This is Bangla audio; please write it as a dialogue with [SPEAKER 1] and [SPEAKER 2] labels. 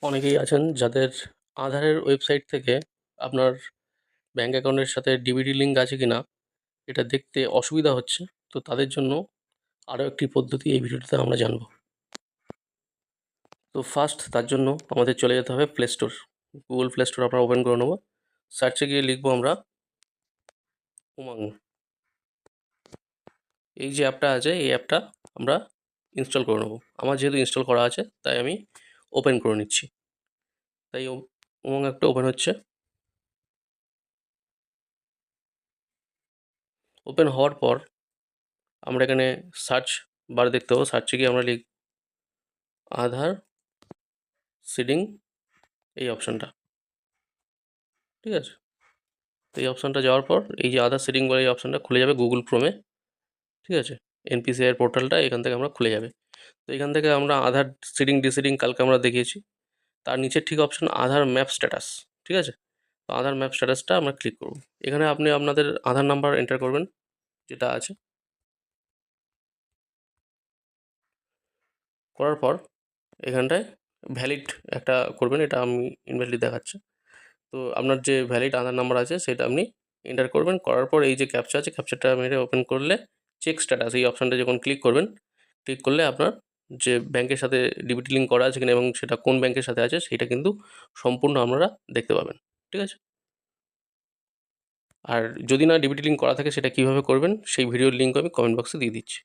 [SPEAKER 1] অনেকেই আছেন যাদের আধারের ওয়েবসাইট থেকে আপনার ব্যাঙ্ক অ্যাকাউন্টের সাথে ডিবিটি লিঙ্ক আছে কিনা এটা দেখতে অসুবিধা হচ্ছে। তো তাদের জন্য আরও একটি পদ্ধতি এই ভিডিওটিতে আমরা জানব। তো ফার্স্ট তার জন্য আমাদের চলে যেতে হবে play store. Google play store আমরা ওপেন করে নেব। সার্চে গিয়ে লিখবো আমরা উমাং। এই যে অ্যাপটা আছে এই অ্যাপটা আমরা ইনস্টল করে নেব। আমার যেহেতু ইনস্টল করা আছে তাই আমি ওপেন করে নিচ্ছি। তাই উমাং অ্যাপটা ওপেন হচ্ছে। ওপেন হওয়ার পর আমরা এখানে সার্চ বার দেখতে পাবো। সার্চে গিয়ে আমরা আধার সিডিং এই অপশানটা, ঠিক আছে? তো এই অপশানটা যাওয়ার পর এই যে আধার সিডিং বলে এই অপশানটা খুলে যাবে গুগল ক্রোমে, ঠিক আছে? এনপিসিআই এর পোর্টালটা এখান থেকে আমরা খুলে যাবে। তো এখান থেকে আমরা আধার সিডিং ডিসিডিং কালকে আমরা দেখিয়েছি। তার নিচের ঠিক অপশান আধার ম্যাপ স্ট্যাটাস, ঠিক আছে? তো আধার ম্যাপ স্ট্যাটাসটা আমরা ক্লিক করব। এখানে আপনি আপনাদের আধার নাম্বার এন্টার করবেন যেটা আছে। করার পর এখানটায় ভ্যালিড একটা করবেন, এটা আমি ইনভ্যালিড দেখাচ্ছে। তো আপনার যে ভ্যালিড আধার নাম্বার আছে সেটা আপনি এন্টার করবেন। করার পর এই যে ক্যাপচা আছে ক্যাপচাটা মেরে ওপেন করলে চেক স্ট্যাটাস এই অপশানটা যখন ক্লিক করবেন, ক্লিক করলে আপনার যে ব্যাংকের সাথে ডিবিটি লিঙ্ক করা আছে কিনা এবং সেটা কোন ব্যাংকের সাথে আছে সেইটা কিন্তু সম্পূর্ণ আপনারা দেখতে পাবেন, ঠিক আছে? আর যদি না ডিবিটি লিঙ্ক করা থাকে সেটা কীভাবে করবেন সেই ভিডিওর লিঙ্ক আমি কমেন্ট বক্সে দিয়ে দিচ্ছি।